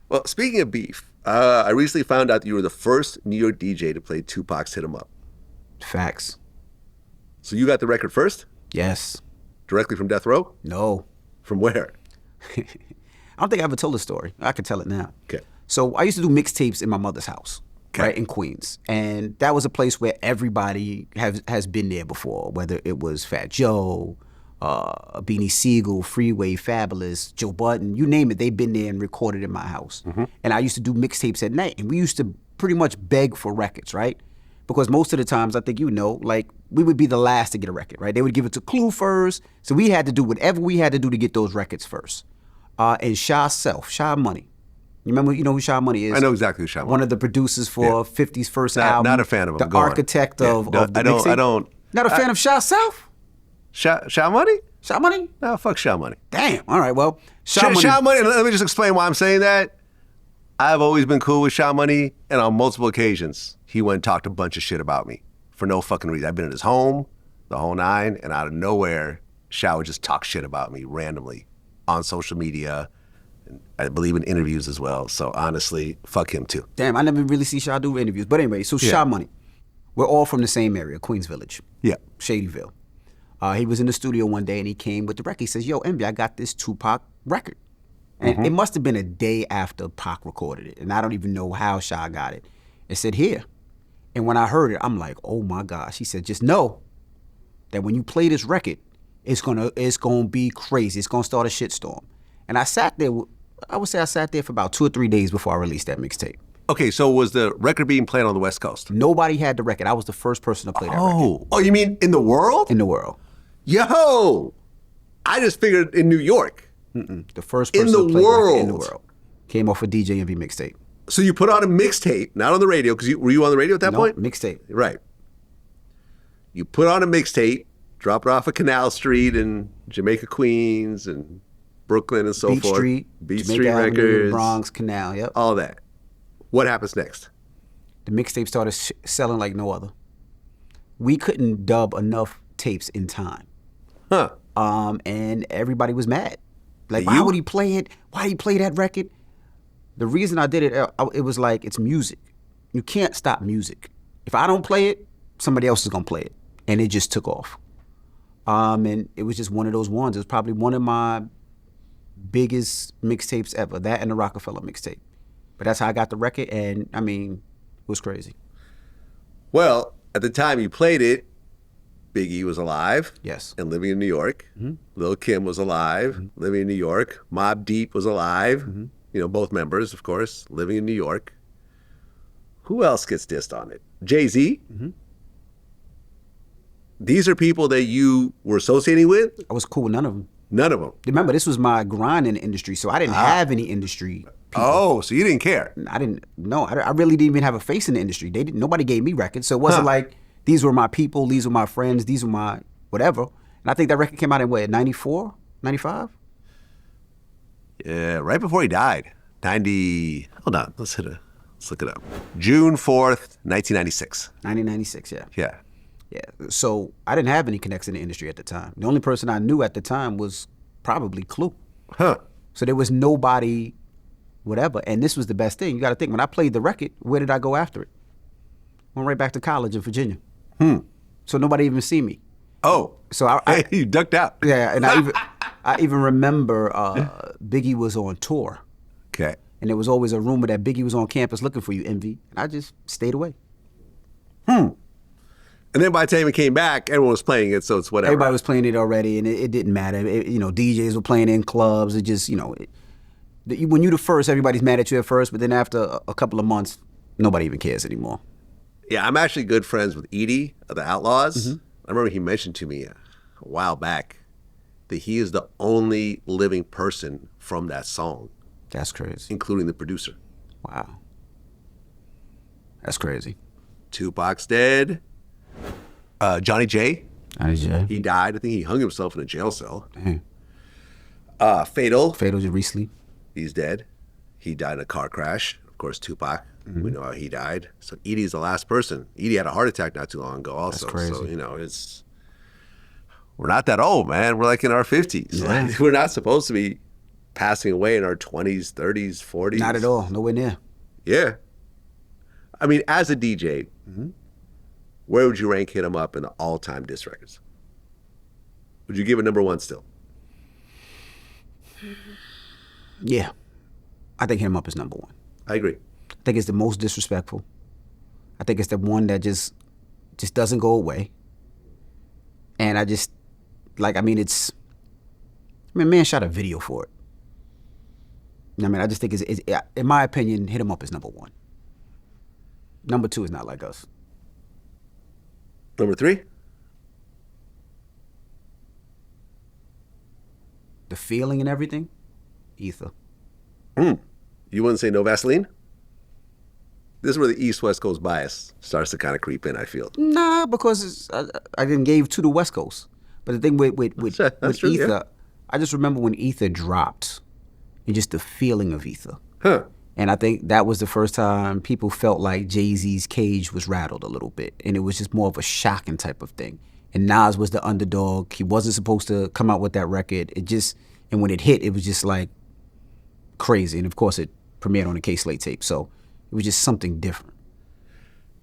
Well, speaking of beef, I recently found out that you were the first New York DJ to play Tupac's Hit 'Em Up. Facts. So you got the record first? Yes. Directly from Death Row? No. From where? I don't think I ever told the story. I can tell it now. Okay. So I used to do mixtapes in my mother's house, right, in Queens. And that was a place where everybody has been there before, whether it was Fat Joe, Beanie Siegel, Freeway, Fabulous, Joe Budden, you name it, they've been there and recorded in my house. Mm-hmm. And I used to do mixtapes at night, and we used to pretty much beg for records, right? Because most of the times, I think you know, like, we would be the last to get a record, right? They would give it to Clue first, so we had to do whatever we had to do to get those records first. And Sha Money. You remember, you know who Sha Money is? I know exactly who Sha Money is. One of the producers for 50's first album. Not a fan of him. The architect of the mixtape. Not a fan of Sha South? Sha Money? Sha Money? No, fuck Sha Money. Damn. All right, well, Sha Money, let me just explain why I'm saying that. I've always been cool with Sha Money, and on multiple occasions, he went and talked a bunch of shit about me for no fucking reason. I've been in his home, the whole nine, and out of nowhere, Sha would just talk shit about me randomly on social media, and I believe in interviews as well. So honestly, fuck him too. Damn, I never really see Sha do interviews. But anyway, so Sha Money. We're all from the same area, Queens Village. Yeah. Shadyville. He was in the studio one day and he came with the record. He says, yo, Envy, I got this Tupac record. And it must have been a day after Pac recorded it. And I don't even know how Sha got it. It said, here. And when I heard it, I'm like, oh my gosh. He said, just know that when you play this record, it's gonna be crazy. It's gonna start a shitstorm. And I sat there, I would say I sat there for about 2 or 3 days before I released that mixtape. Okay, so was the record being played on the West Coast? Nobody had the record. I was the first person to play that record. Oh, you mean in the world? In the world. Yo, I just figured in New York. The first person to play record in the world. Came off a DJ Envy mixtape. So you put on a mixtape, not on the radio, because were you on the radio at that point? Mixtape. Right. You put on a mixtape, drop it off at Canal Street in Jamaica, Queens, and Brooklyn and so forth. Beat Street Records. Bronx, Canal, yep. All that. What happens next? The mixtape started selling like no other. We couldn't dub enough tapes in time. Huh. And everybody was mad. Like, why would he play it? Why did he play that record? The reason I did it, it was like, it's music. You can't stop music. If I don't play it, somebody else is gonna play it. And it just took off. And it was just one of those ones. It was probably one of my biggest mixtapes ever, that and the Rockefeller mixtape. But that's how I got the record, and I mean, it was crazy. Well, at the time you played it, Biggie was alive. Yes. And living in New York. Mm-hmm. Lil' Kim was alive, living in New York. Mobb Deep was alive. Mm-hmm. You know, both members, of course, living in New York. Who else gets dissed on it? Jay-Z? Mm-hmm. These are people that you were associating with? I was cool with none of them. None of them? Remember, this was my grind in the industry, so I didn't have any industry people. Oh, so you didn't care? I didn't. No, I really didn't even have a face in the industry. Nobody gave me records, so it wasn't like these were my people, these were my friends, these were my whatever. And I think that record came out in what, 94, 95? Yeah, right before he died. 90. Hold on, let's look it up. June 4th, 1996. 1996, yeah. Yeah. Yeah. So I didn't have any connects in the industry at the time. The only person I knew at the time was probably Clue. Huh. So there was nobody, whatever. And this was the best thing. You got to think, when I played the record, where did I go after it? Went right back to college in Virginia. So nobody even see me. Oh. So you ducked out. Yeah, and I even remember Biggie was on tour. Okay. And there was always a rumor that Biggie was on campus looking for you, Envy. And I just stayed away. And then by the time he came back, everyone was playing it, so it's whatever. Everybody was playing it already, and it didn't matter. DJs were playing in clubs. It just, when you're the first, everybody's mad at you at first, but then after a couple of months, nobody even cares anymore. Yeah, I'm actually good friends with Edie of the Outlaws. Mm-hmm. I remember he mentioned to me a while back that he is the only living person from that song. That's crazy. Including the producer. Wow. That's crazy. Tupac's dead. Johnny J. He died. I think he hung himself in a jail cell. Damn. Fatal. Fatal recently. He's dead. He died in a car crash. Of course, Tupac. Mm-hmm. We know how he died. So Edie's the last person. Edie had a heart attack not too long ago also. That's crazy. So, we're not that old, man. We're like in our 50s. Yeah. Like, we're not supposed to be passing away in our 20s, 30s, 40s. Not at all. Nowhere near. Yeah. I mean, as a DJ, where would you rank Hit 'Em Up in the all-time diss records? Would you give it number one still? Yeah. I think Hit 'Em Up is number one. I agree. I think it's the most disrespectful. I think it's the one that just doesn't go away. And I just, like, I mean, man shot a video for it. I mean, I just think it's in my opinion, Hit 'Em Up is number one. Number two is Not Like Us. Number three? The feeling and everything, Ether. You wouldn't say No Vaseline? This is where the East-West Coast bias starts to kind of creep in, I feel. Nah, because I didn't gave to the West Coast. But the thing with That's true, Ether, yeah. I just remember when Ether dropped and just the feeling of Ether. Huh. And I think that was the first time people felt like Jay-Z's cage was rattled a little bit. And it was just more of a shocking type of thing. And Nas was the underdog. He wasn't supposed to come out with that record. And when it hit, it was just like crazy. And of course, it premiered on the K-Slate tape. So it was just something different.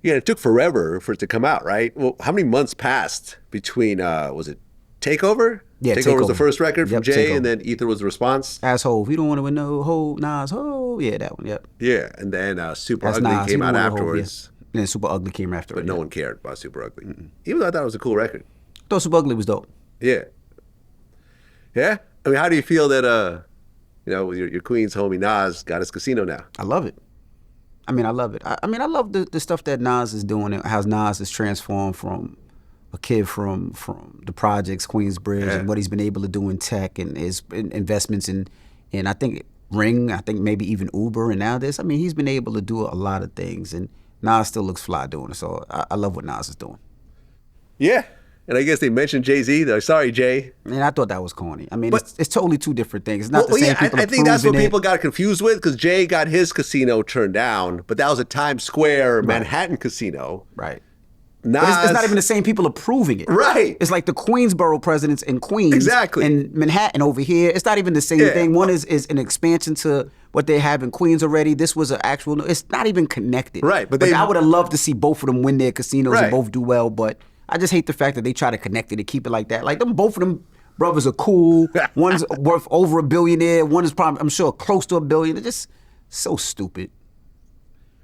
Yeah, it took forever for it to come out, right? Well, how many months passed between, was it Takeover? Yeah, Takeover was the Takeover. first record from Yep, Jay, Takeover. and then Ether was the response? Asshole. If you don't want to win no ho, Nas, ho. Yeah, that one, yep. Yeah, and then Super That's Ugly Nas. came He out don't want a ho, afterwards, yeah. And then Super Ugly came after but it. no yeah. one cared about Super Ugly. Even though I thought it was a cool record. I thought Super Ugly was dope. Yeah. Yeah? I mean, how do you feel that, your Queens homie Nas got his casino now? I love it. I mean, I love it. I mean, I love the stuff that Nas is doing and how Nas is transformed from a kid from the projects, Queensbridge, and what he's been able to do in tech and his investments in I think Ring, I think maybe even Uber, and now this. I mean, he's been able to do a lot of things, and Nas still looks fly doing it. So I love what Nas is doing. Yeah. And I guess they mentioned Jay-Z. They're sorry, Jay. And I thought that was corny. I mean, But- it's totally two different things. It's not the same people I think that's what approving it. people got confused with because Jay got his casino turned down, but that was a Times Square Manhattan casino. Right. Nas, But it's not even the same people approving it. Right. It's like the Queensboro presidents in Queens. Exactly. And Manhattan over here. It's not even the same Yeah. thing. One is an expansion to what they have in Queens already. This was an actual, it's not even connected. Right, but Like, they- I would have loved to see both of them win their casinos Right. and both do well, but I just hate the fact that they try to connect it and keep it like that. Like, both of them brothers are cool. One's worth over $1 billion. One is probably, I'm sure, close to $1 billion. It's just so stupid.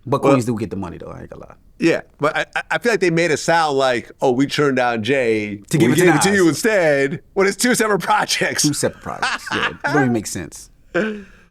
But Queens do get the money, though. I ain't gonna lie. Yeah, but I feel like they made it sound like, oh, we turned down Jay To give we it to gave it to Nas. you instead when it's two separate projects. Two separate projects. Yeah, it don't even make sense.